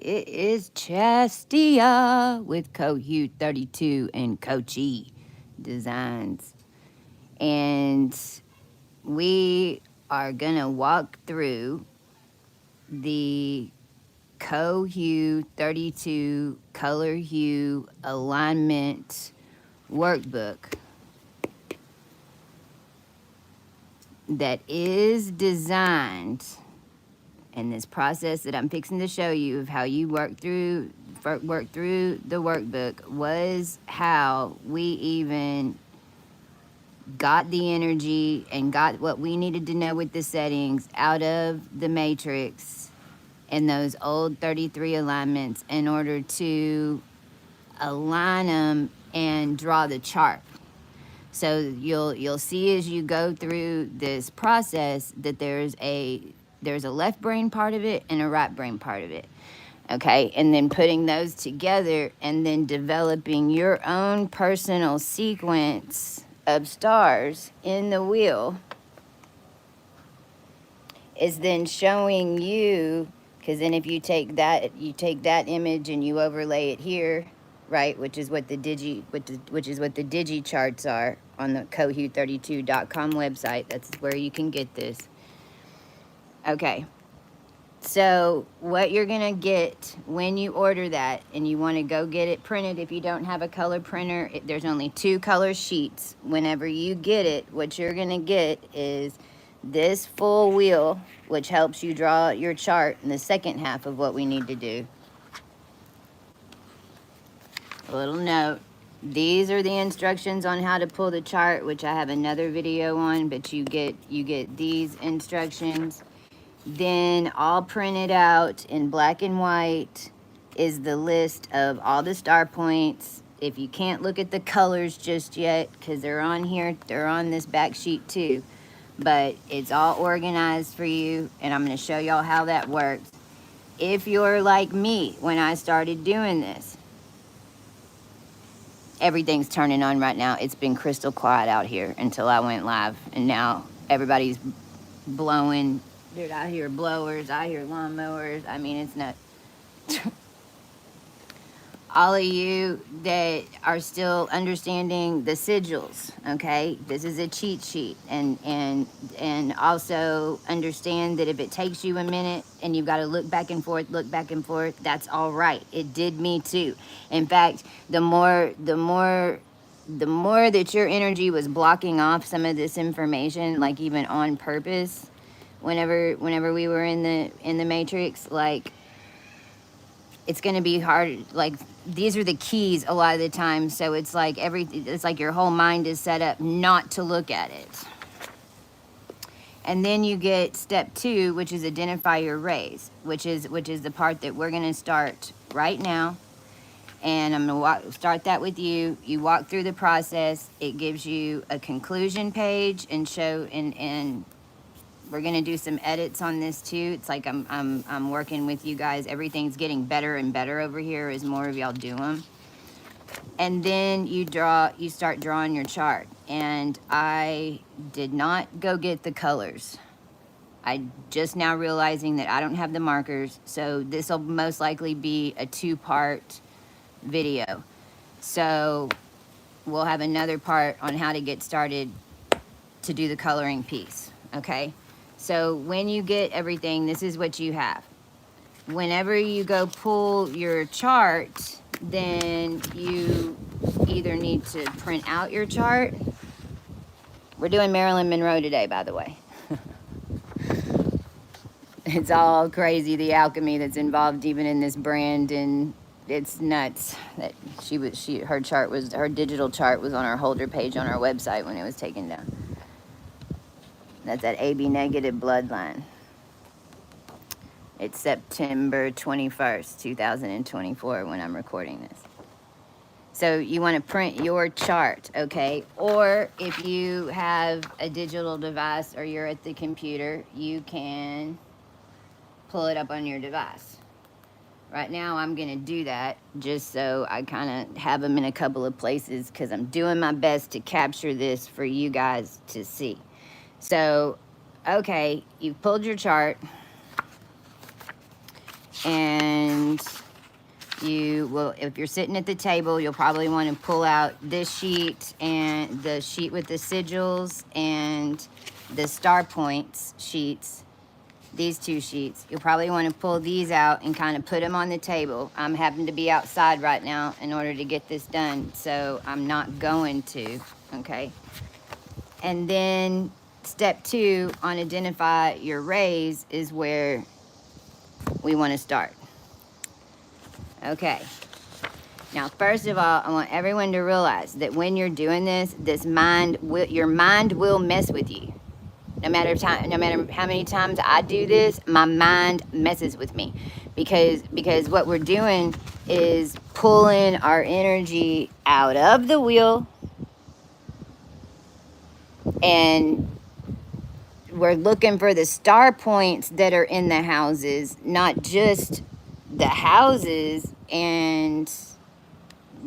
It is Chastia with coHUE32 and coHUE Designs. And we are going to walk through the coHUE32 Color HUE Alignment Workbook that is designed, and this process that I'm fixing to show you of how you work through the workbook was how we even got the energy and got what we needed to know with the settings out of the matrix and those old 33 alignments in order to align them and draw the chart. So you'll see as you go through this process that there's a left brain part of it and a right brain part of it. Okay, and then putting those together and then developing your own personal sequence of stars in the wheel is then showing you, because then if you take that image and you overlay it here, right, which is what the digi charts are on the coHUE32.com website. That's where you can get this. Okay. So what you're going to get when you order that, and you want to go get it printed if you don't have a color printer, there's only 2 color sheets. Whenever you get it, what you're going to get is this full wheel, which helps you draw your chart in the second half of what we need to do. A little note. These are the instructions on how to pull the chart, which I have another video on, but you get these instructions. Then all printed out in black and white is the list of all the star points. If you can't look at the colors just yet, because they're on here, they're on this back sheet too. But it's all organized for you, and I'm going to show y'all how that works. If you're like me, when I started doing this, everything's turning on right now. It's been crystal quiet out here until I went live, and now everybody's blowing. Dude, I hear blowers, I hear lawnmowers. I mean, it's nuts. All of you that are still understanding the sigils, okay? This is a cheat sheet. And also understand that if it takes you a minute and you've got to look back and forth, that's all right. It did me too. In fact, the more that your energy was blocking off some of this information, like even on purpose, whenever we were in the matrix, like, it's going to be hard. Like, these are the keys a lot of the time, so it's like it's like your whole mind is set up not to look at it. And then you get step 2, which is identify your rays, which is the part that we're going to start right now. And I'm going to start that with you. You walk through the process. It gives you a conclusion page and we're gonna do some edits on this too. It's like I'm working with you guys. Everything's getting better and better over here as more of y'all do them. And then you start drawing your chart. And I did not go get the colors. I just now realizing that I don't have the markers, so this will most likely be a 2-part video. So we'll have another part on how to get started to do the coloring piece, okay? So when you get everything, this is what you have. Whenever you go pull your chart, then you either need to print out your chart. We're doing Marilyn Monroe today, by the way. It's all crazy, the alchemy that's involved even in this brand, and it's nuts that her digital chart was on our holder page on our website when it was taken down. That's that AB negative bloodline. It's September 21st, 2024 when I'm recording this. So you want to print your chart, okay? Or if you have a digital device or you're at the computer, you can pull it up on your device. Right now I'm going to do that just so I kind of have them in a couple of places because I'm doing my best to capture this for you guys to see. So, okay, you've pulled your chart, and You will, if you're sitting at the table, you'll probably want to pull out this sheet and the sheet with the sigils and the star points sheets, these two sheets. You'll probably want to pull these out and kind of put them on the table. I'm having to be outside right now in order to get this done, so I'm not going to, okay? And then step 2 on identify your rays is where we want to start. Okay. Now, first of all, I want everyone to realize that when you're doing this, your mind will mess with you. No matter how many times I do this, my mind messes with me, because what we're doing is pulling our energy out of the wheel, and we're looking for the star points that are in the houses, not just the houses, and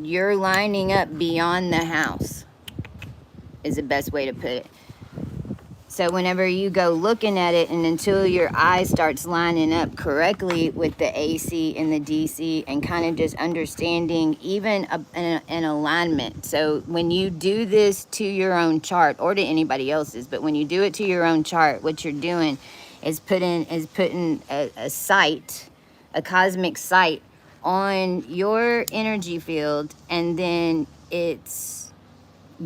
you're lining up beyond the house is the best way to put it. So whenever you go looking at it, and until your eye starts lining up correctly with the AC and the DC, and kind of just understanding even an alignment. So when you do this to your own chart, or to anybody else's, but when you do it to your own chart, what you're doing is putting a sight, a cosmic sight on your energy field, and then it's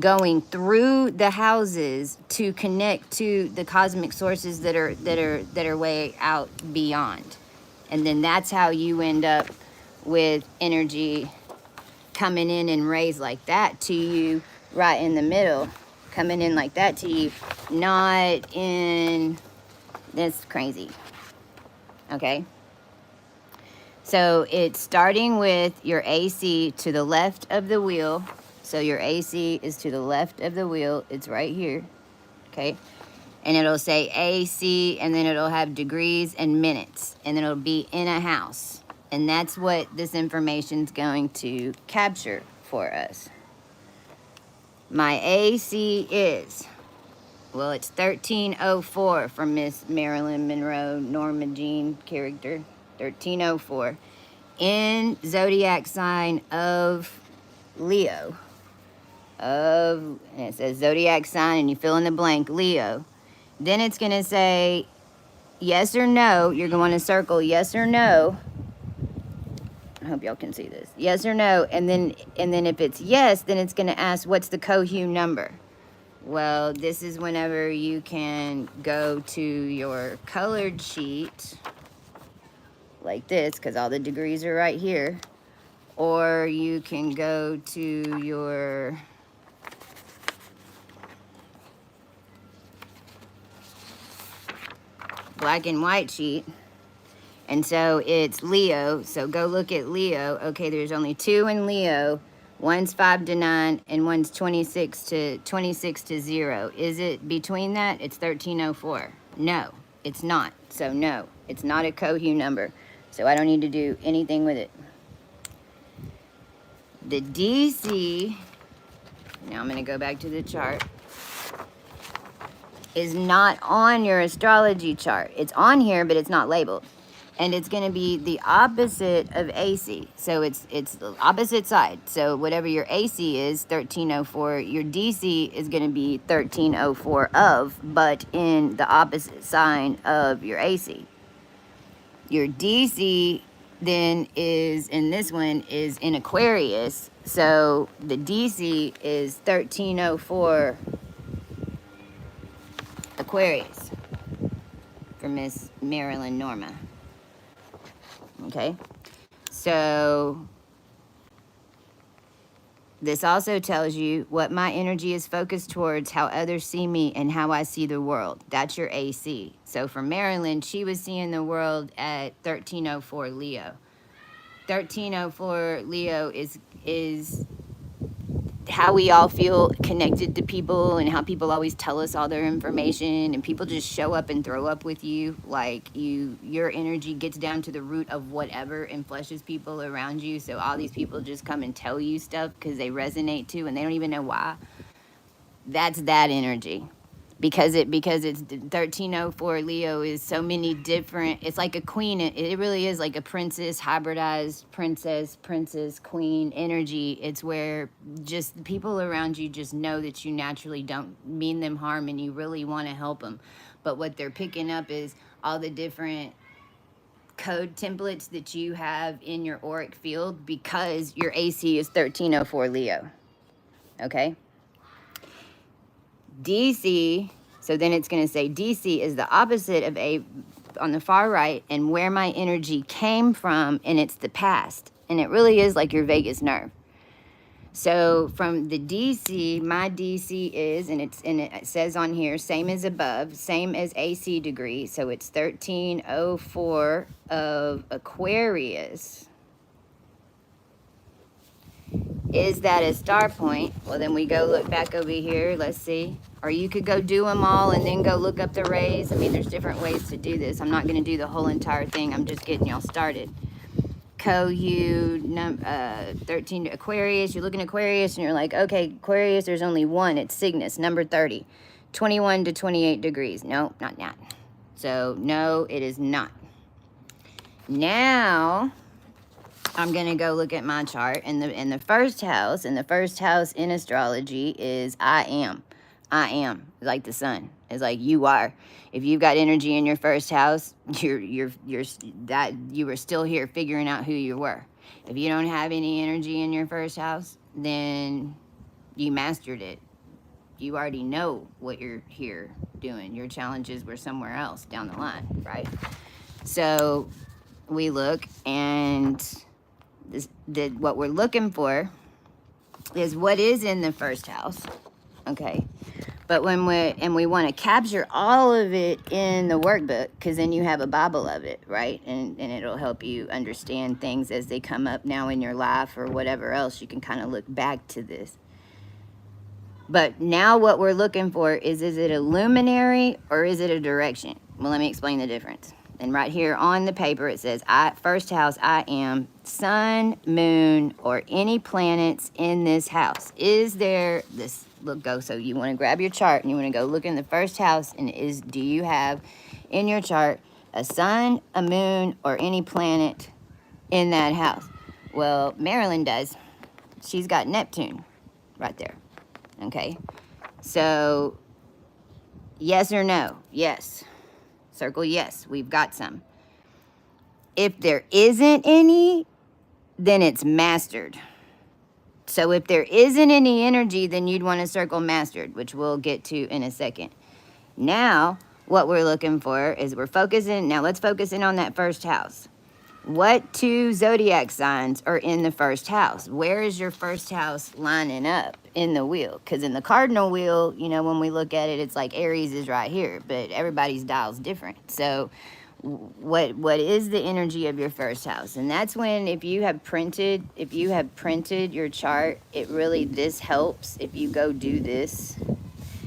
going through the houses to connect to the cosmic sources that are way out beyond. And then that's how you end up with energy coming in rays like that to you, right in the middle, coming in like that to you, not in this crazy. Okay? So it's starting with your AC to the left of the wheel. So your AC is to the left of the wheel. It's right here, okay? And it'll say AC, and then it'll have degrees and minutes, and then it'll be in a house. And that's what this information's going to capture for us. My AC is, well, it's 1304 for Miss Marilyn Monroe, Norma Jean character, 1304. In zodiac sign of Leo. And it says zodiac sign, and you fill in the blank, Leo. Then it's going to say yes or no. You're going to circle yes or no. I hope y'all can see this. Yes or no. And then if it's yes, then it's going to ask what's the coHUE number. Well, this is whenever you can go to your colored sheet like this, because all the degrees are right here. Or you can go to your black and white sheet, and so it's Leo. So go look at Leo. Okay, there's only 2 in Leo. One's 5 to 9, and one's 26 to 0. Is it between that? It's 1304. No, it's not. So no, it's not a coHUE number. So I don't need to do anything with it. The DC, now I'm going to go back to the chart, is not on your astrology chart. It's on here, but it's not labeled. And it's going to be the opposite of AC. So it's the opposite side. So whatever your AC is, 1304, your DC is going to be 1304 of, but in the opposite sign of your AC. Your DC then is, in this one, is in Aquarius. So the DC is 1304 Aquarius for Miss Marilyn Norma. Okay, so this also tells you what my energy is focused towards, how others see me, and how I see the world. That's your AC. So for Marilyn, she was seeing the world at 1304 Leo. 1304 Leo is how we all feel connected to people, and how people always tell us all their information, and people just show up and throw up with you. Like your energy gets down to the root of whatever and flushes people around you. So all these people just come and tell you stuff because they resonate too, and they don't even know why. That's that energy. because it's 1304 Leo is so many different. It's like a queen. It really is like a princess, hybridized princess queen energy. It's where just the people around you just know that you naturally don't mean them harm and you really want to help them, but what they're picking up is all the different code templates that you have in your auric field because your AC is 1304 Leo. Okay. DC, so then it's going to say DC is the opposite of A on the far right and where my energy came from, and it's the past. And it really is like your vagus nerve. So from the DC, my DC is, and it says on here, same as above, same as AC degree. So it's 1304 of Aquarius. Is that a star point? Well, then we go look back over here. Let's see. Or you could go do them all and then go look up the rays. I mean, there's different ways to do this. I'm not going to do the whole entire thing. I'm just getting y'all started. coHUE 13 Aquarius. You look in Aquarius and you're like, okay, Aquarius, there's only one. It's Cygnus, number 30. 21 to 28 degrees. No, not that. So, no, it is not. Now I'm going to go look at my chart. And the first house, in astrology is I am. I am, like the sun. It's like you are. If you've got energy in your first house, you were still here figuring out who you were. If you don't have any energy in your first house, then you mastered it. You already know what you're here doing. Your challenges were somewhere else down the line, right? So we look, and what we're looking for is what is in the first house, okay? But we want to capture all of it in the workbook, because then you have a Bible of it, right? And it'll help you understand things as they come up now in your life or whatever else. You can kind of look back to this. But now what we're looking for is it a luminary or is it a direction? Well, let me explain the difference. And right here on the paper, it says, first house, I am sun, moon, or any planets in this house. Is there this, so you want to grab your chart and you want to go look in the first house, and do you have in your chart a sun, a moon, or any planet in that house? Well, Marilyn does. She's got Neptune right there. Okay. So, yes or no? Yes. Circle yes, we've got some. If there isn't any, then it's mastered. So if there isn't any energy, then you'd want to circle mastered, which we'll get to in a second. Now, what we're looking for is let's focus in on that first house. What 2 zodiac signs are in the first house? Where is your first house lining up in the wheel? Because in the cardinal wheel, when we look at it, it's like Aries is right here, but everybody's dial's different. So what is the energy of your first house? And that's when, if you have printed your chart, this helps if you go do this.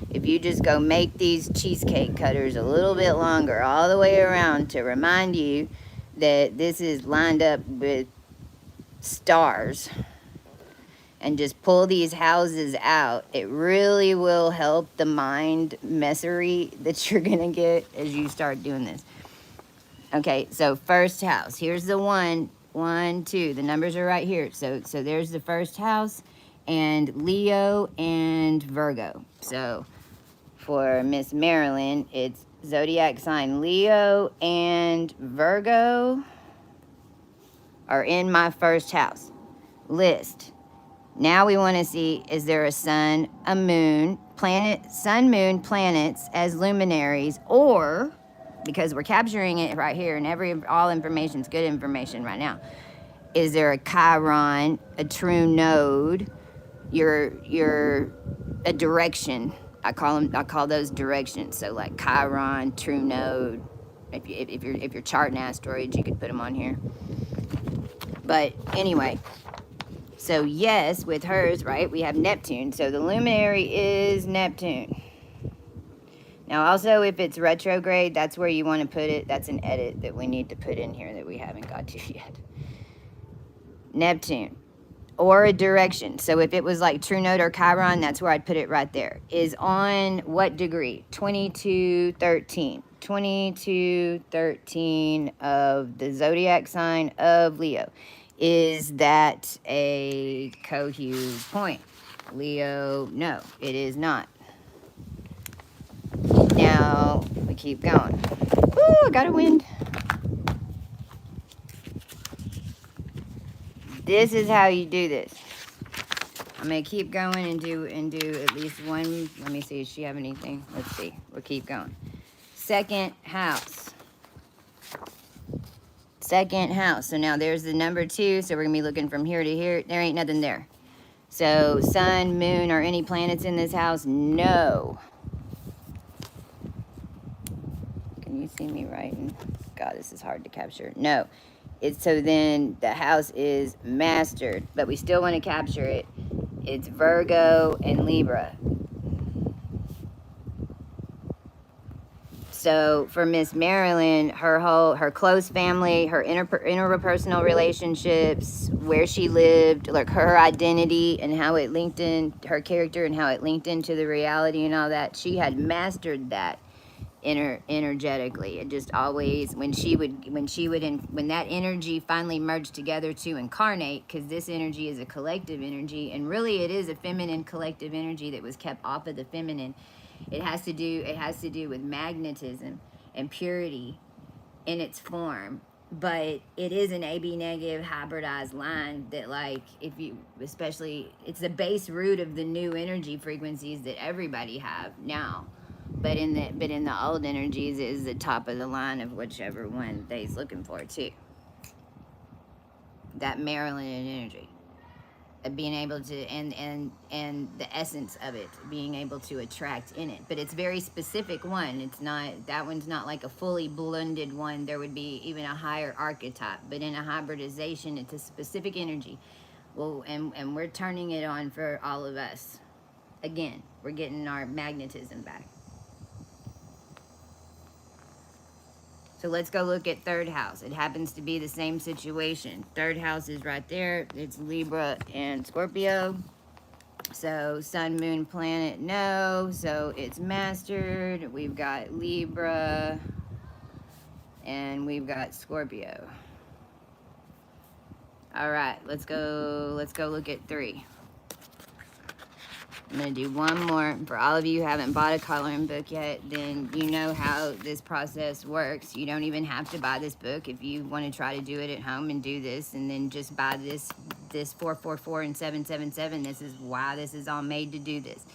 If you just go make these cheesecake cutters a little bit longer all the way around to remind you that this is lined up with stars, and just pull these houses out, it really will help the mind messery that you're gonna get as you start doing this. Okay, so first house, here's the 1, 2, the numbers are right here. So there's the first house, and Leo and Virgo. So for Miss Marilyn, it's zodiac sign Leo and Virgo are in my first house list. Now we want to see, is there a sun, a moon, sun, moon, planets as luminaries, or, because we're capturing it right here and all information's good information right now, is there a Chiron, a true node, a direction? I call those directions. So like Chiron, true node. If you're charting asteroids, you could put them on here. But anyway, so yes, with hers, right, we have Neptune. So the luminary is Neptune. Now also, if it's retrograde, that's where you want to put it. That's an edit that we need to put in here that we haven't got to yet. Neptune. or a direction. So if it was like true node or Chiron, that's where I'd put it right there. Is on what degree? 2213. 2213 of the zodiac sign of Leo. Is that a coHUE point? Leo, no, it is not. Now we keep going. Ooh, I got a wind. This is how you do this. I'm gonna keep going and do at least one. Let me see. Does she have anything? Let's see. We'll keep going. Second house. Second house. So now there's the number 2. So we're gonna be looking from here to here. There ain't nothing there. So sun, moon, or any planets in this house? No. Can you see me writing? God, this is hard to capture. No. It's so then the house is mastered, but we still want to capture it. It's Virgo and Libra. So for Miss Marilyn, her close family, her interpersonal relationships, where she lived, like her identity and how it linked in her character and how it linked into the reality and all that, she had mastered that energetically. It just always when that energy finally merged together to incarnate, because this energy is a collective energy, and really it is a feminine collective energy that was kept off of the feminine. It has to do with magnetism and purity in its form, but it is an AB negative hybridized line that, like, if you, especially, it's the base root of the new energy frequencies that everybody have now. But in the old energies, it is the top of the line of whichever one they's looking for too. That Maryland energy, of being able to, and the essence of it, being able to attract in it. But it's very specific one. It's not, that one's not like a fully blended one. There would be even a higher archetype. But in a hybridization, it's a specific energy. Well, and we're turning it on for all of us. Again, we're getting our magnetism back. So let's go look at third house. It happens to be the same situation. Third house is right there. It's Libra and Scorpio. So sun, moon, planet, no. So it's mastered. We've got Libra and we've got Scorpio. All right, let's go look at 3. I'm going to do one more. For all of you who haven't bought a coloring book yet, then you know how this process works. You don't even have to buy this book if you want to try to do it at home and do this, and then just buy this 444 and 777. This is why this is all made to do this.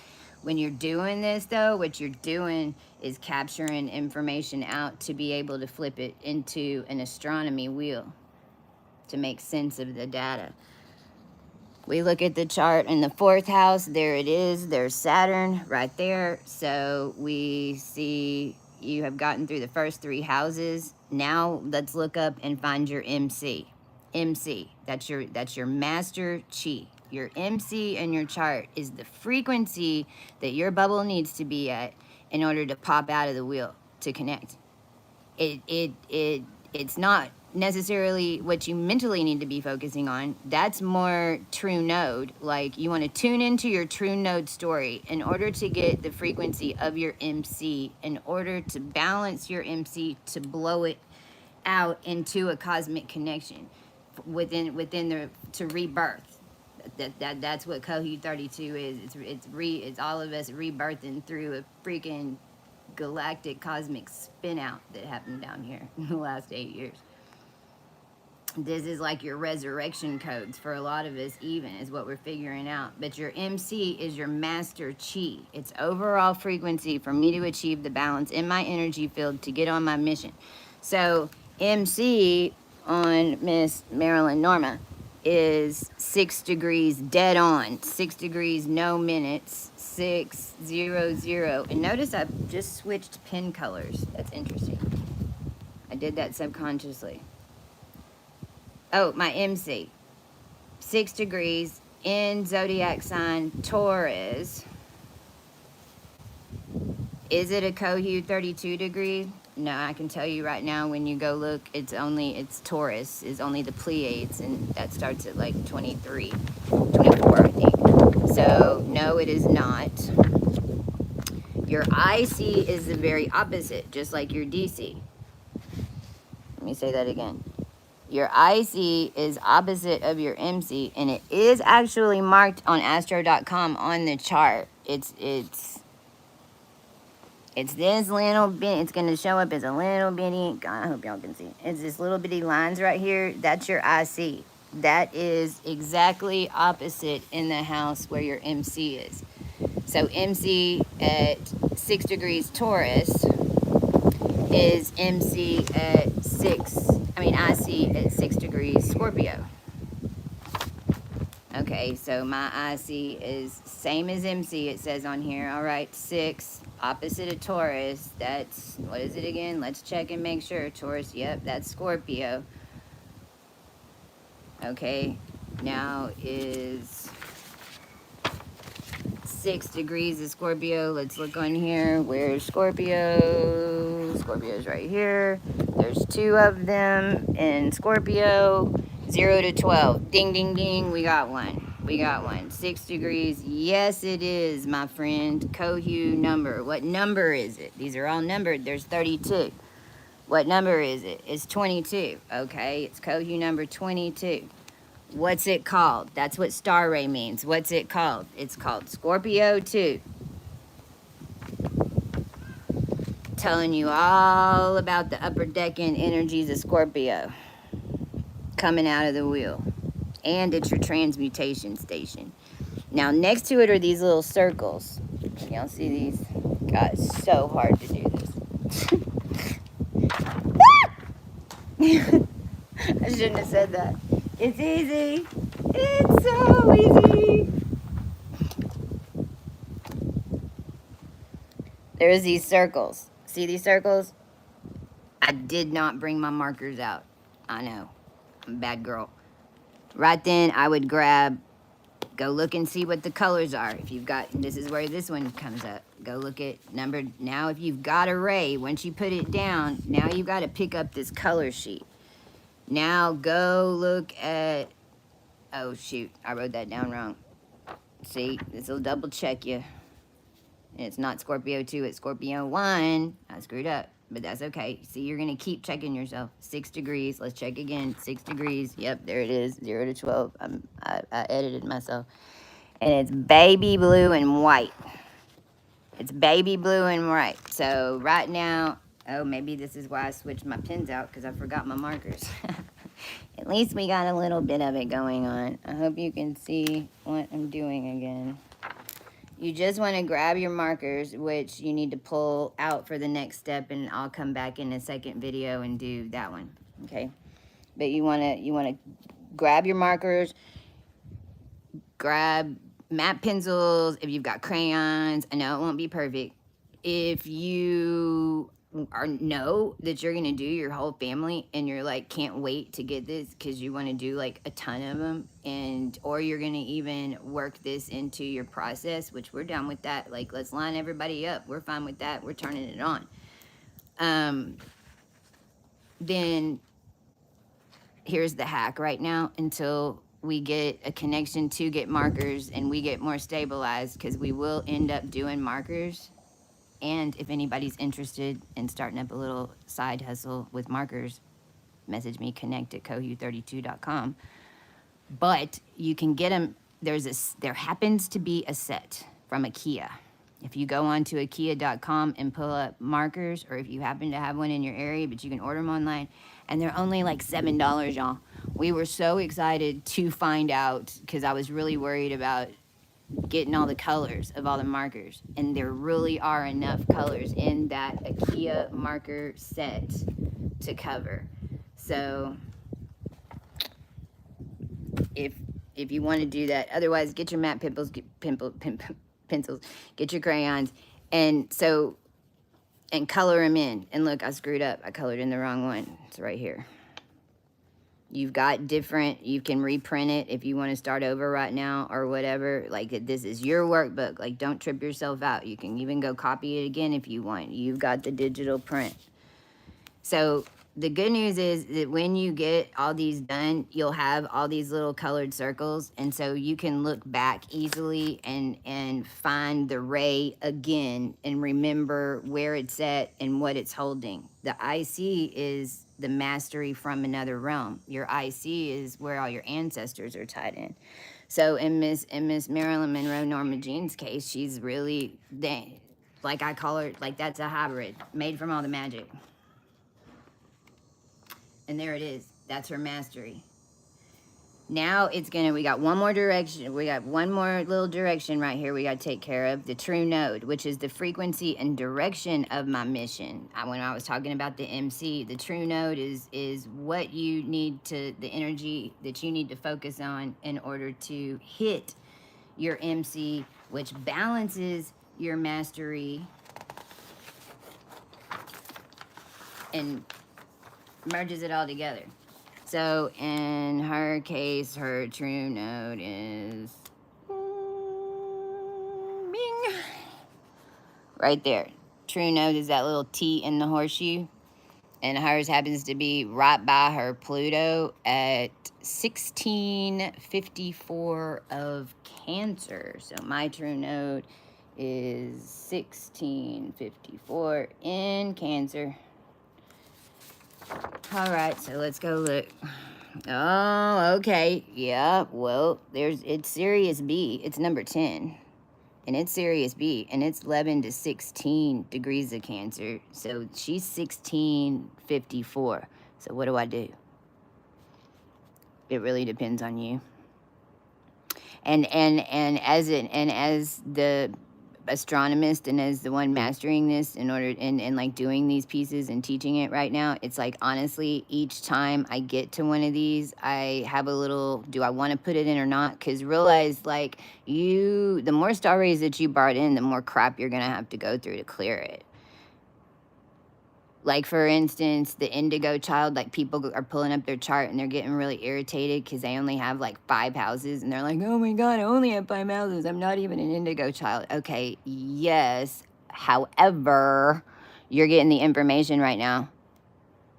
When you're doing this, though, what you're doing is capturing information out to be able to flip it into an astronomy wheel to make sense of the data. We look at the chart in the 4th house. There it is. There's Saturn right there. So we see you have gotten through the first 3 houses. Now let's look up and find your MC. MC, that's your master chi. Your MC in your chart is the frequency that your bubble needs to be at in order to pop out of the wheel to connect. It's not necessarily what you mentally need to be focusing on. That's more true node. Like, you want to tune into your true node story in order to get the frequency of your MC, in order to balance your MC, to blow it out into a cosmic connection within the, to rebirth. That's what coHUE32 is. It's all of us rebirthing through a freaking galactic cosmic spin out that happened down here in the last 8 years. This is like your resurrection codes for a lot of us, even, is what we're figuring out. But your MC is your master chi. It's overall frequency for me to achieve the balance in my energy field to get on my mission. So MC on Miss Marilyn Norma is 6 degrees dead on, 6 degrees no minutes, 600. And notice I've just switched pin colors. That's interesting. I did that subconsciously. Oh, my MC. 6 degrees in zodiac sign Taurus. Is it a coHUE 32 degree? No, I can tell you right now, when you go look, it's Taurus is only the Pleiades, and that starts at like 23, 24, I think. So, no, it is not. Your IC is the very opposite, just like your DC. Let me say that again. Your IC is opposite of your MC, and it is actually marked on astro.com on the chart. It's this little bit. It's going to show up as a little bitty. God, I hope y'all can see. It's this little bitty lines right here. That's your IC. That is exactly opposite in the house where your MC is. So MC at 6 degrees Taurus is MC at IC at 6 degrees Scorpio. Okay, so my IC is same as MC, it says on here. All right, 6, opposite of Taurus. That's, what is it again? Let's check and make sure. Taurus, yep, that's Scorpio. Okay, now is 6 degrees of Scorpio. Let's look on here. Where's Scorpio? Scorpio's right here. There's 2 of them in Scorpio. 0 to 12. Ding, ding, ding. We got one. We got one. 6 degrees. Yes, it is, my friend. coHUE number. What number is it? These are all numbered. There's 32. What number is it? It's 22. Okay, it's coHUE number 22. What's it called? That's what star ray means. What's it called? It's called Scorpio 2. Telling you all about the upper decking energies of Scorpio coming out of the wheel. And it's your transmutation station. Now, next to it are these little circles. Y'all see these? God, it's so hard to do this. I shouldn't have said that. It's easy. It's so easy. There's these circles. See these circles? I did not bring my markers out. I know. I'm a bad girl. Right then, I would go look and see what the colors are. If you've got, this is where this one comes up. Go look at number, now if you've got a ray, once you put it down, now you've got to pick up this color sheet. Now go look at, oh shoot, I wrote that down wrong. See, this will double check you. And it's not Scorpio 2, it's Scorpio 1. I screwed up, but that's okay. See, you're going to keep checking yourself. 6 degrees. Let's check again. 6 degrees. Yep, there it is. 0 to 12. I edited myself. And it's baby blue and white. It's baby blue and white. So right now, oh, maybe this is why I switched my pens out, because I forgot my markers. At least we got a little bit of it going on. I hope you can see what I'm doing again. You just want to grab your markers, which you need to pull out for the next step, and I'll come back in a second video and do that one, okay? But you want to grab your markers, grab matte pencils, if you've got crayons. I know it won't be perfect. If you know that you're gonna do your whole family and you're like, can't wait to get this because you want to do like a ton of them, and or you're gonna even work this into your process, which we're done with that. Like, let's line everybody up, we're fine with that, we're turning it on. Then here's the hack right now, until we get a connection to get markers and we get more stabilized, because we will end up doing markers. And if anybody's interested in starting up a little side hustle with markers, message me, connect at coHUE32.com. But you can get them. There happens to be a set from IKEA. If you go on to IKEA.com and pull up markers, or if you happen to have one in your area, but you can order them online, and they're only like $7, y'all. We were so excited to find out, because I was really worried about getting all the colors of all the markers, and there really are enough colors in that IKEA marker set to cover. So if you want to do that, otherwise get your matte pencils, get your crayons, and color them in. And look, I screwed up, I colored in the wrong one. It's right here. You've got different, you can reprint it if you want to start over right now or whatever. Like, this is your workbook. Like, don't trip yourself out. You can even go copy it again if you want. You've got the digital print. So the good news is that when you get all these done, you'll have all these little colored circles, and so you can look back easily and find the ray again and remember where it's at and what it's holding. The IC is the mastery from another realm. Your IC is where all your ancestors are tied in. So in Miss Marilyn Monroe Norma Jean's case, she's really like I call her, like that's a hybrid made from all the magic. And there it is. That's her mastery. Now it's gonna, we got one more direction. We got one more little direction right here we gotta take care of. The true node, which is the frequency and direction of my mission. When I was talking about the MC, the true node is what you need to, the energy that you need to focus on in order to hit your MC, which balances your mastery and merges it all together. So in her case, her true node is bing, right there. True node is that little T in the horseshoe, and hers happens to be right by her Pluto at 1654 of Cancer. So my true node is 1654 in Cancer. All right, so let's go look. Oh, okay. Yeah, well, it's Sirius B. It's number 10. And it's Sirius B. And it's 11 to 16 degrees of Cancer. So she's 1654. So what do I do? It really depends on you. And as the astronomist and as the one mastering this in order and like doing these pieces and teaching it right now, it's like honestly each time I get to one of these I have a little, do I want to put it in or not? Because realize like the more star rays that you brought in, the more crap you're gonna have to go through to clear it. Like, for instance, the indigo child, like, people are pulling up their chart and they're getting really irritated because they only have, like, 5 houses. And they're like, oh, my God, I only have 5 houses. I'm not even an indigo child. Okay, yes. However, you're getting the information right now.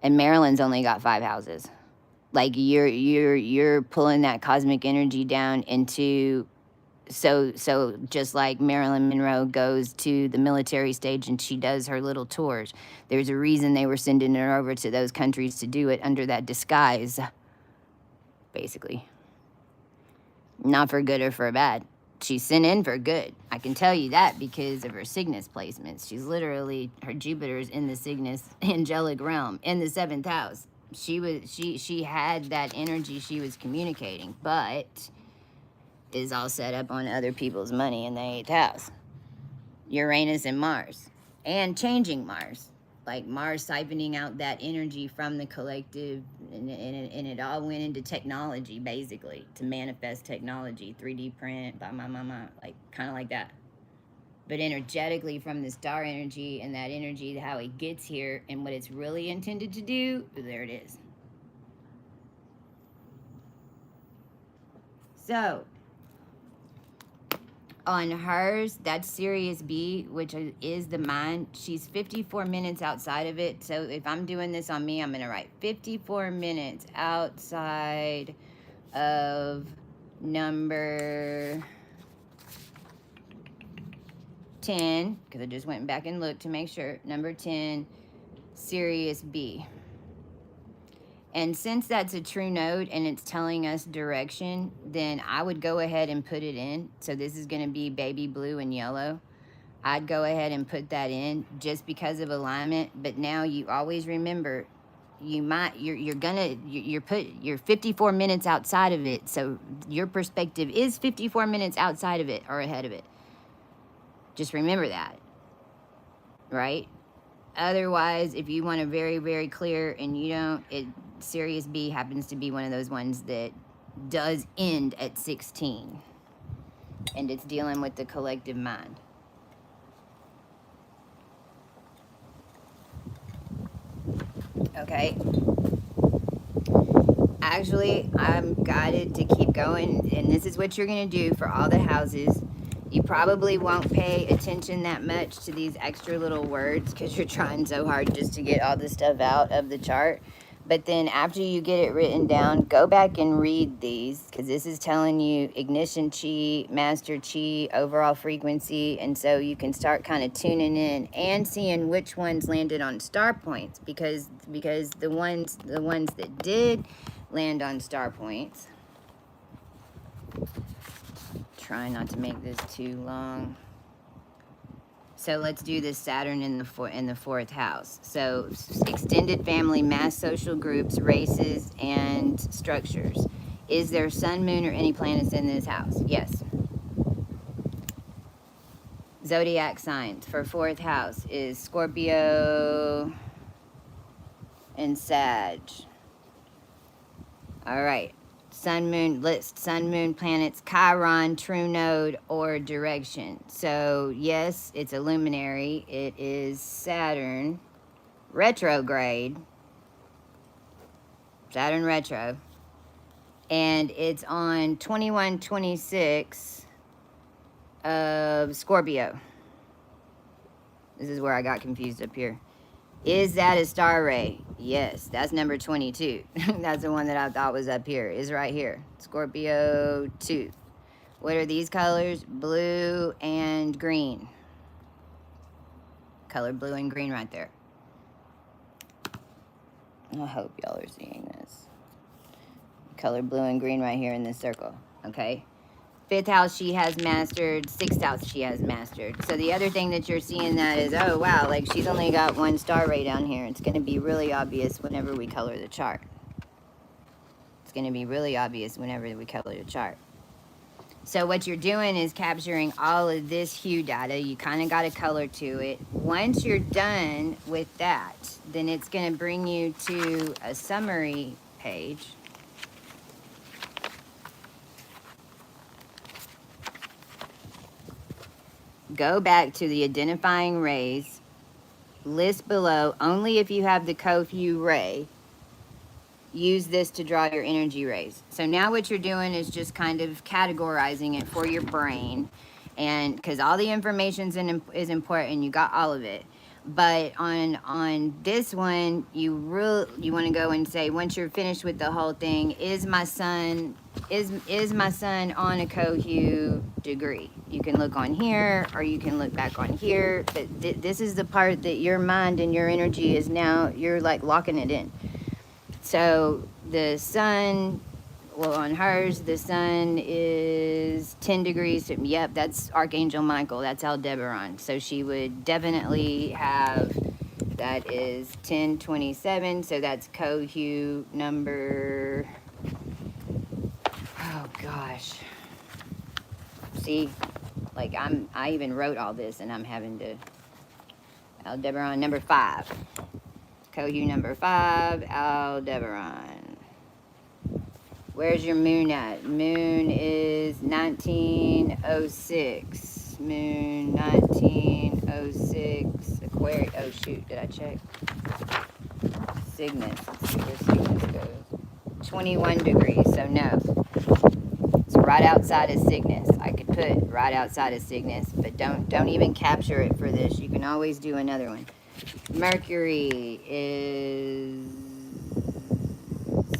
And Maryland's only got 5 houses. Like, you're pulling that cosmic energy down into... So just like Marilyn Monroe goes to the military stage and she does her little tours, there's a reason they were sending her over to those countries to do it under that disguise, basically. Not for good or for bad. She's sent in for good. I can tell you that because of her Cygnus placements. She's literally, her Jupiter's in the Cygnus angelic realm, in the 7th house. She had that energy she was communicating, but... is all set up on other people's money in the 8th house. Uranus and Mars. And changing Mars. Like Mars siphoning out that energy from the collective, and it all went into technology, basically, to manifest technology, 3D print, like kind of like that. But energetically from the star energy and that energy, how it gets here and what it's really intended to do, there it is. So, on hers, that's Sirius B, which is the mind. She's 54 minutes outside of it. So if I'm doing this on me, I'm going to write 54 minutes outside of number 10, because I just went back and looked to make sure. Number 10, Sirius B. And since that's a true node and it's telling us direction, then I would go ahead and put it in. So this is going to be baby blue and yellow. I'd go ahead and put that in just because of alignment. But now you always remember, you're 54 minutes outside of it. So your perspective is 54 minutes outside of it or ahead of it. Just remember that, right? Otherwise, if you want a very, very clear and you don't, Sirius B happens to be one of those ones that does end at 16. And it's dealing with the collective mind. Okay. Actually, I'm guided to keep going. And this is what you're going to do for all the houses. You probably won't pay attention that much to these extra little words because you're trying so hard just to get all this stuff out of the chart. But then after you get it written down, go back and read these, because this is telling you ignition chi, master chi, overall frequency. And so you can start kind of tuning in and seeing which ones landed on star points, because the ones that did land on star points, try not to make this too long. So let's do this Saturn in the fourth house. So extended family, mass social groups, races, and structures. Is there sun, moon, or any planets in this house? Yes. Zodiac signs for fourth house is Scorpio and Sag. All right. Sun, moon, list sun, moon, planets, Chiron, true node, or direction. So, yes, it's a luminary. It is Saturn retrograde. Saturn retro. And it's on 2126 of Scorpio. This is where I got confused up here. Is that a star ray? Yes, that's number 22. That's the one that I thought was up here. Is right here. Scorpio 2. What are these colors? Blue and green. Color blue and green right there. I hope y'all are seeing this. Color blue and green right here in this circle. Okay. Fifth house she has mastered, sixth house she has mastered. So the other thing that you're seeing that is, oh wow, like she's only got one star ray down here. It's going to be really obvious whenever we color the chart. It's going to be really obvious whenever we color the chart. So what you're doing is capturing all of this hue data. You kind of got a color to it. Once you're done with that, then it's going to bring you to a summary page. Go back to the identifying rays, list below only if you have the coHUE ray. Use this to draw your energy rays. So now what you're doing is just kind of categorizing it for your brain, and because all the information is important, you got all of it. But on this one, you want to go and say, once you're finished with the whole thing, is my sun on a coHUE degree? You can look on here, or you can look back on here. But this is the part that your mind and your energy is now, you're like locking it in. So the sun, well, on hers, the sun is 10 degrees. Yep, that's Archangel Michael. That's Aldebaran. So she would definitely have, that is 1027. So that's coHUE number, oh gosh. See, like I even wrote all this and I'm having to, Aldebaran number 5. coHUE number 5, Aldebaran. Where's your moon at? Moon is 1906. Moon 1906. Aquarius. Oh shoot, did I check? Cygnus. Let's see where Cygnus goes. 21 degrees, so no. It's right outside of Cygnus. I could put right outside of Cygnus, but don't even capture it for this. You can always do another one. Mercury is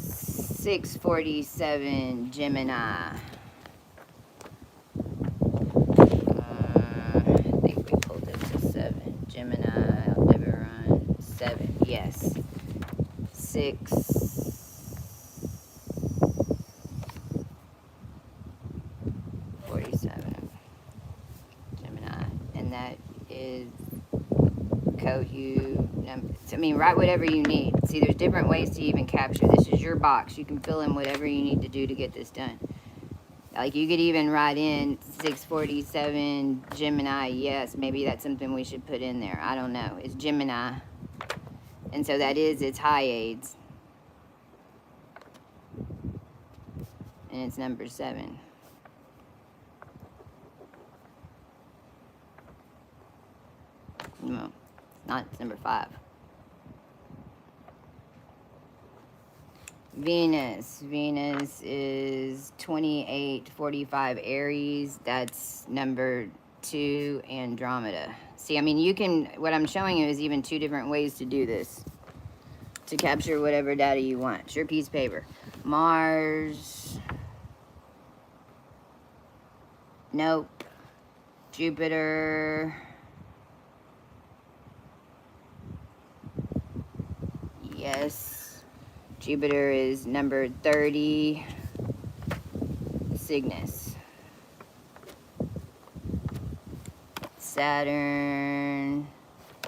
647 Gemini. I think we pulled this to 7. Gemini, Aldebaran, 7. Yes. 647 Gemini, and that is coHUE number. I mean, write whatever you need. See, there's different ways to even capture. This is your box. You can fill in whatever you need to do to get this done. Like, you could even write in 647 Gemini. Yes, maybe that's something we should put in there. I don't know. It's Gemini. And so that is its high aids. And it's number 7. No, not, it's number 5. Venus. Venus is 2845 Aries. That's number 2, Andromeda. See, I mean, you can, what I'm showing you is even 2 different ways to do this, to capture whatever data you want. It's your piece of paper. Mars. Nope. Jupiter. Yes. Jupiter is number 30. Cygnus. Saturn.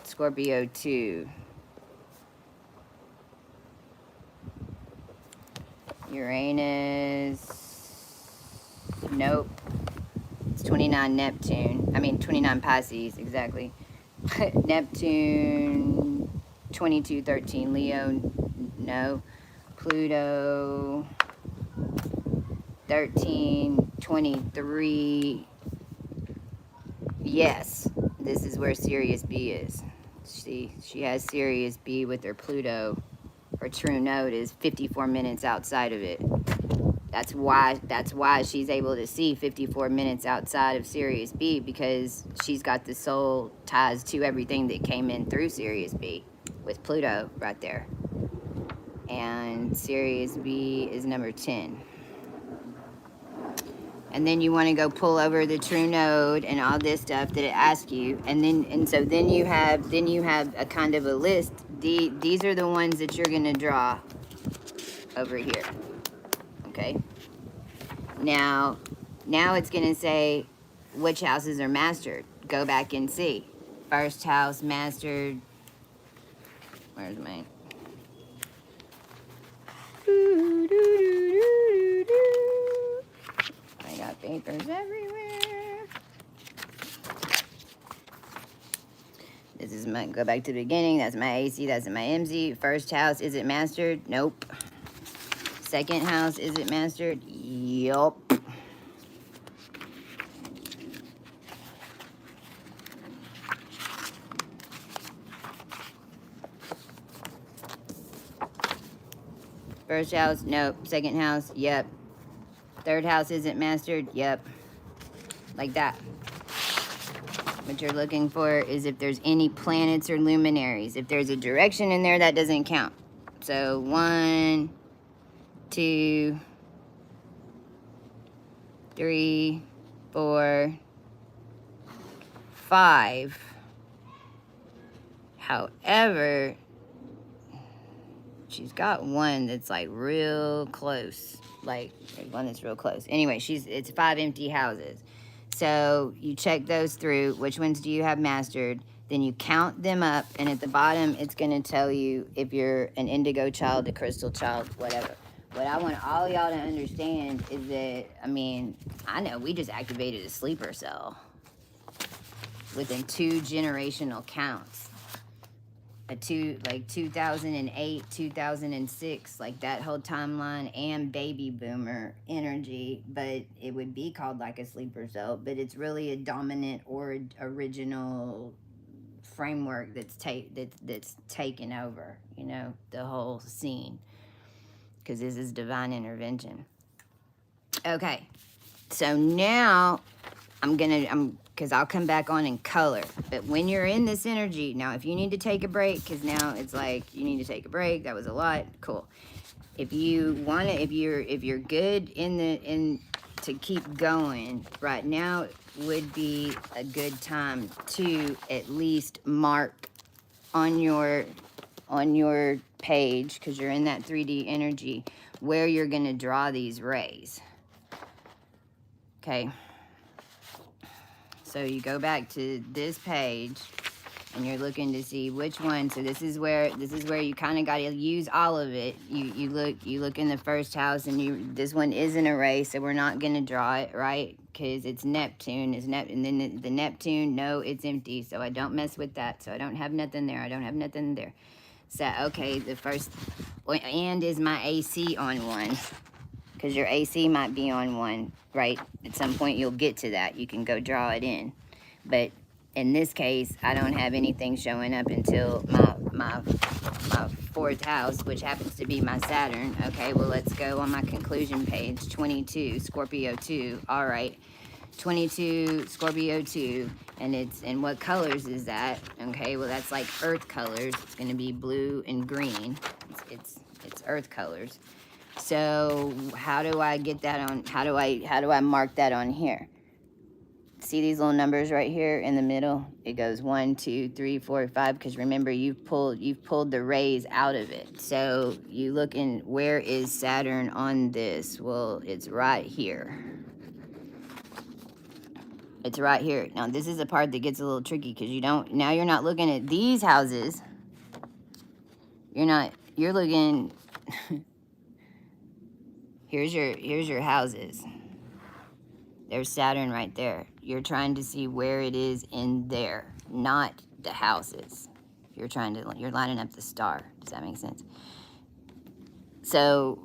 Scorpio 2. Uranus. Nope. It's 29 Neptune. I mean 29 Pisces, exactly. Neptune 2213 Leo. No. Pluto 1323. Yes. This is where Sirius B is. She has Sirius B with her Pluto. Her true node is 54 minutes outside of it. That's why she's able to see 54 minutes outside of Sirius B, because she's got the soul ties to everything that came in through Sirius B with Pluto right there. And Sirius B is number 10. And then you want to go pull over the true node and all this stuff that it asks you, and so then you have a kind of a list. These are the ones that you're gonna draw over here. Okay. Now it's gonna say which houses are mastered. Go back and see. First house mastered. Where's mine? I got papers everywhere. This is my, go back to the beginning. That's my AC, that's my MZ. First house, is it mastered? Nope. Second house, is it mastered? Yup. First house, nope. Second house, yep. Third house isn't mastered, yep. Like that. What you're looking for is if there's any planets or luminaries. If there's a direction in there, that doesn't count. So 1, 2, 3, 4, 5. However, she's got one that's like real close. Like there's one that's real close. Anyway, it's 5 empty houses. So you check those through. Which ones do you have mastered? Then you count them up, and at the bottom, it's going to tell you if you're an indigo child, a crystal child, whatever. What I want all y'all to understand is that, I mean, I know we just activated a sleeper cell within 2 generational counts. Like 2008, 2006, like that whole timeline, and baby boomer energy, but it would be called like a sleeper cell, but it's really a dominant or original framework that's taken over, you know, the whole scene, because this is divine intervention. Okay, so now because I'll come back on in color. But when you're in this energy, now if you need to take a break, because now it's like you need to take a break, that was a lot, cool. If you want to, if you're good to keep going, right now would be a good time to at least mark on your page, because you're in that 3D energy, where you're going to draw these rays. Okay. So you go back to this page and you're looking to see which one. So this is where you kind of got to use all of it. You look in the first house, and this one isn't a ray, so we're not going to draw it, right? Because it's Neptune. And then the Neptune, no, it's empty, so I don't mess with that. So I don't have nothing there. I don't have nothing there. So okay, the first, and is my AC on 1? Because your AC might be on 1, right? At some point you'll get to that. You can go draw it in. But in this case, I don't have anything showing up until my 4th house, which happens to be my Saturn. Okay, well, let's go on my conclusion page. 22, Scorpio 2. All right. 22 Scorpio 2, and what colors is that? Okay, well, that's like earth colors. It's going to be blue and green. It's earth colors. So how do I get that on? How do I mark that on here? See these little numbers right here in the middle? It goes 1, 2, 3, 4, 5. Because remember, you've pulled the rays out of it. So you look in, where is Saturn on this? Well, it's right here. It's right here. Now, this is the part that gets a little tricky because now you're not looking at these houses. You're looking, here's your houses. There's Saturn right there. You're trying to see where it is in there, not the houses. You're lining up the star. Does that make sense? So,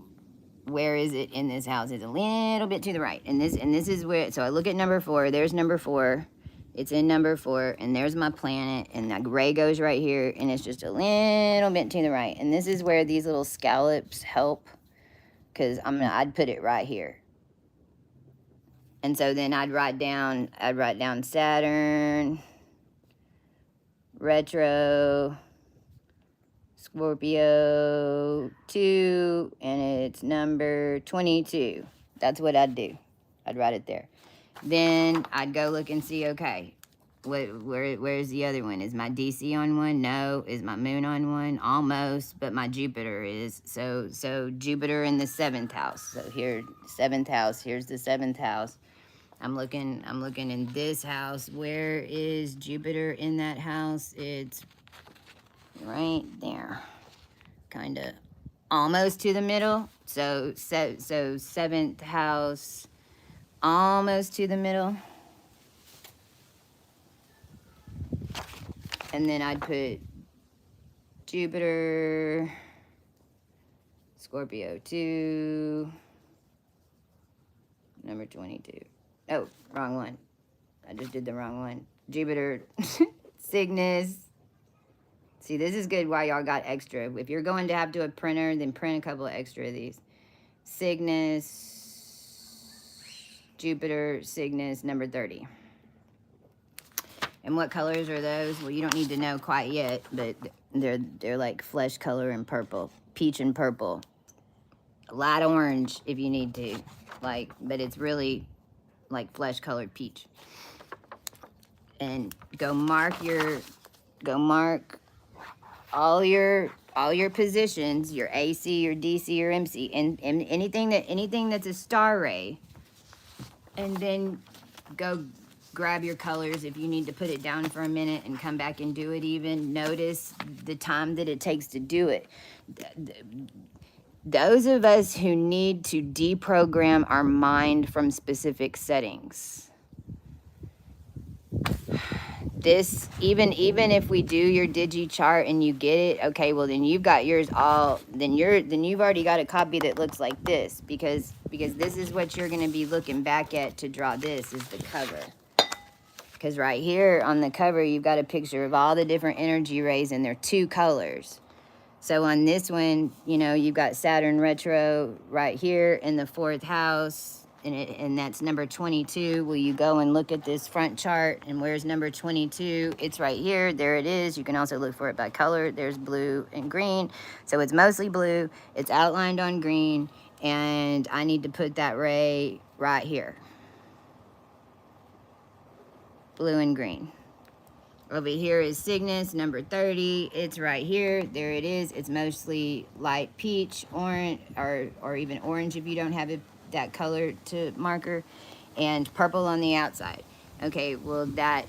where is it in this house? It's a little bit to the right. And this is where, so I look at number 4. There's number 4. It's in number 4. And there's my planet. And that gray goes right here. And it's just a little bit to the right. And this is where these little scallops help. Because I'd put it right here. And so then I'd write down Saturn, retro, Scorpio 2, and it's number 22. That's what I'd do. I'd write it there. Then I'd go look and see, okay, where's the other one? Is my DC on one? No. Is my moon on one? Almost, but my Jupiter is. So Jupiter in the 7th house. So here, 7th house. Here's the 7th house. I'm looking in this house. Where is Jupiter in that house? It's right there, kind of almost to the middle. So 7th house, almost to the middle. And then I'd put Jupiter, Scorpio 2, number 22. Oh, wrong one. I just did the wrong one. Jupiter, Cygnus. See, this is good why y'all got extra. If you're going to have to a printer, then print a couple of extra of these. Cygnus, Jupiter, Cygnus, number 30. And what colors are those? Well, you don't need to know quite yet, but they're like flesh color and purple. Peach and purple. Light orange if you need to. But it's really like flesh colored peach. And go mark all your positions, your AC, your DC, your MC, and anything that's a star ray. And then go grab your colors if you need to put it down for a minute and come back and do it even. Notice the time that it takes to do it. Those of us who need to deprogram our mind from specific settings. This, even if we do your digi chart and you get it, okay, well then you've got yours all, then you've already got a copy that looks like this, because this is what you're going to be looking back at to draw this, is the cover. Because right here on the cover, you've got a picture of all the different energy rays, and they're 2 colors. So on this one, you've got Saturn retro right here in the 4th house, and that's number 22. Well, you go and look at this front chart, and where's number 22? It's right here. There it is. You can also look for it by color. There's blue and green. So it's mostly blue. It's outlined on green, and I need to put that ray right here. Blue and green. Over here is Cygnus, number 30. It's right here. There it is. It's mostly light peach, orange, or even orange if you don't have that color to marker, and purple on the outside. Okay, well that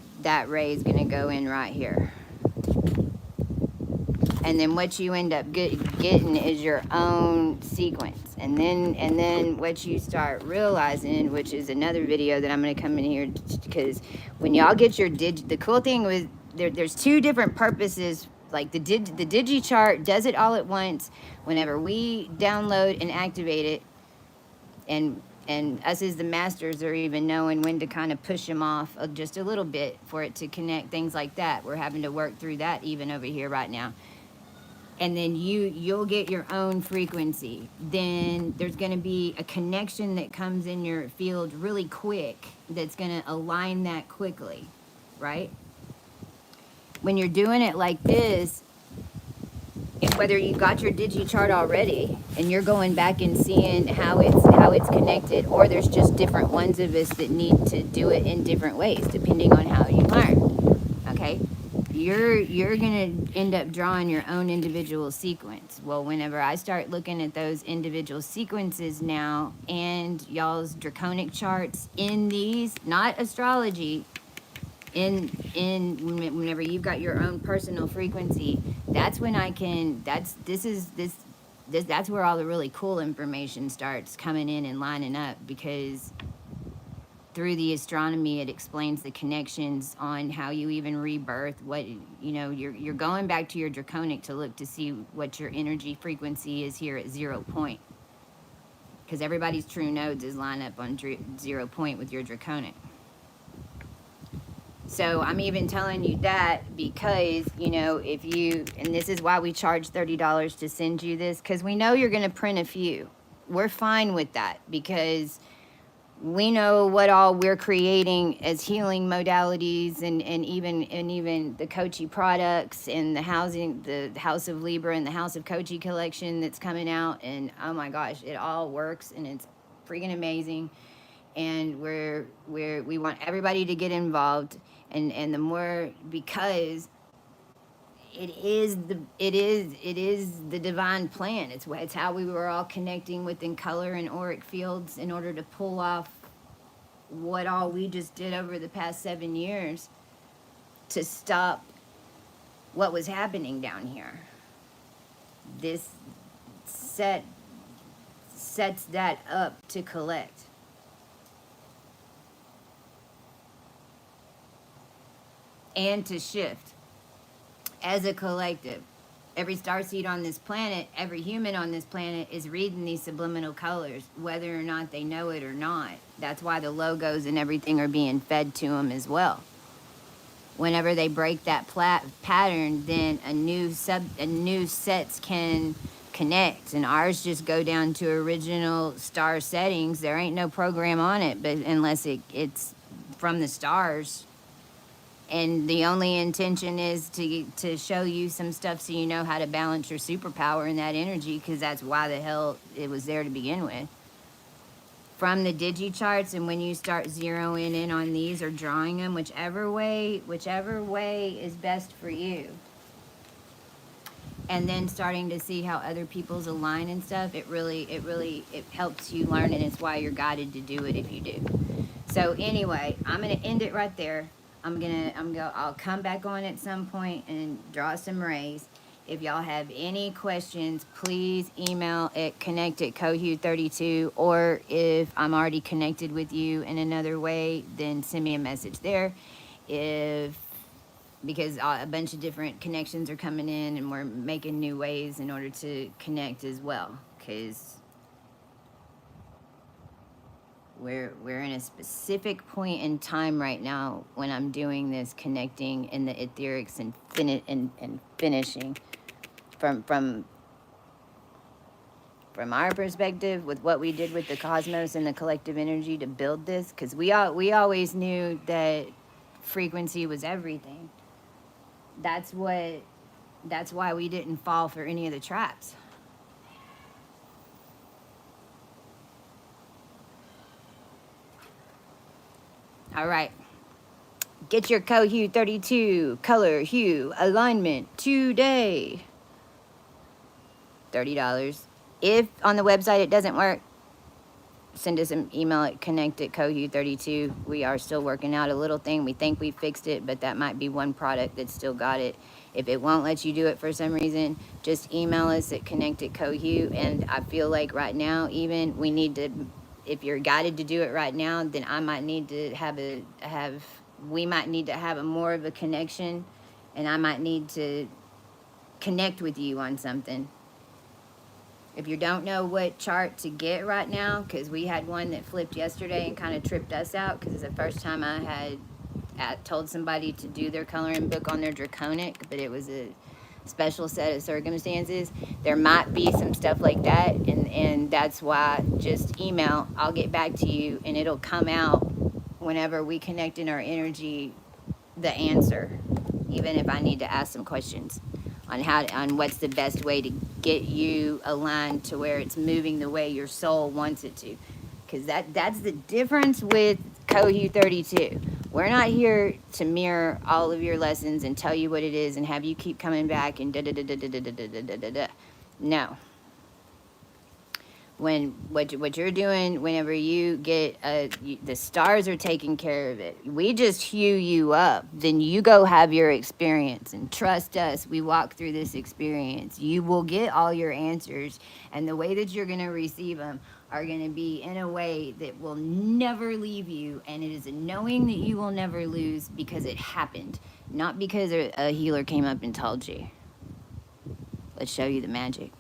ray is going to go in right here. And then what you end up getting is your own sequence. And then what you start realizing, which is another video that I'm going to come in here, because when y'all get your the cool thing with there's 2 different purposes. Like the digi chart does it all at once whenever we download and activate it, and us as the masters are even knowing when to kind of push them off just a little bit for it to connect, things like that. We're having to work through that even over here right now. and then you'll get your own frequency. Then there's going to be a connection that comes in your field really quick that's going to align that quickly, right? When you're doing it like this, whether you got your digi chart already and you're going back and seeing how it's connected, or there's just different ones of us that need to do it in different ways depending on how you learn. Okay, you're gonna end up drawing your own individual sequence. Well, whenever I start looking at those individual sequences now and y'all's draconic charts in these, not astrology, in whenever you've got your own personal frequency, that's when I can, that's where all the really cool information starts coming in and lining up, because through the astronomy it explains the connections on how you even rebirth, what, you know, you're going back to your draconic to look to see what your energy frequency is here at 0 point, because everybody's true nodes is lined up on 0 point with your draconic. So I'm even telling you that because, you know, if you, and this is why we charge $30 to send you this, because we know you're going to print a few. We're fine with that because we know what all we're creating as healing modalities, and even the coHUE products and the House of Libra and the House of coHUE collection that's coming out. And oh my gosh, it all works and it's freaking amazing. And we want everybody to get involved, and the more, because it is the divine plan. It's how we were all connecting within color and auric fields in order to pull off what all we just did over the past 7 years to stop what was happening down here. This sets that up to collect. And to shift as a collective. Every starseed on this planet, every human on this planet is reading these subliminal colors, whether or not they know it or not. That's why the logos and everything are being fed to them as well. Whenever they break that pattern, then a new sets can connect, and ours just go down to original star settings. There ain't no program on it, but unless it's from the stars. And the only intention is to show you some stuff so you know how to balance your superpower in that energy, because that's why the hell it was there to begin with. From the digi charts, and when you start zeroing in on these or drawing them, whichever way is best for you, and then starting to see how other people's align and stuff, it helps you learn, and it's why you're guided to do it if you do. So anyway, I'm gonna end it right there. I'll come back on at some point and draw some rays. If y'all have any questions, please email at connect@coHUE32, or if I'm already connected with you in another way, then send me a message there. Because a bunch of different connections are coming in, and we're making new ways in order to connect as well, because we're in a specific point in time right now when I'm doing this connecting in the etherics and finishing from our perspective with what we did with the cosmos and the collective energy to build this, because we always knew that frequency was everything. That's why we didn't fall for any of the traps. All right. Get your coHUE32 color hue alignment today. $30. If on the website it doesn't work, send us an email at connect@coHUE32. We are still working out a little thing. We think we fixed it, but that might be one product that's still got it. If it won't let you do it for some reason, just email us at connect@coHUE. And I feel like right now, even we need to, if you're guided to do it right now, then I might need to we might need to have a more of a connection, and I might need to connect with you on something. If you don't know what chart to get right now, because we had one that flipped yesterday and kind of tripped us out, because it's the first time I had told somebody to do their coloring book on their draconic, but it was special set of circumstances, there might be some stuff like that, and that's why just email. I'll get back to you, and it'll come out whenever we connect in our energy, the answer, even if I need to ask some questions on what's the best way to get you aligned to where it's moving the way your soul wants it to, because that's the difference with coHUE32. We're not here to mirror all of your lessons and tell you what it is and have you keep coming back and da da da da da da da da da da da. No. When what you're doing, whenever you get the stars are taking care of it. We just hue you up. Then you go have your experience, and trust us, we walk through this experience. You will get all your answers, and the way that you're going to receive them are going to be in a way that will never leave you, and it is a knowing that you will never lose because it happened, not because a healer came up and told you. Let's show you the magic.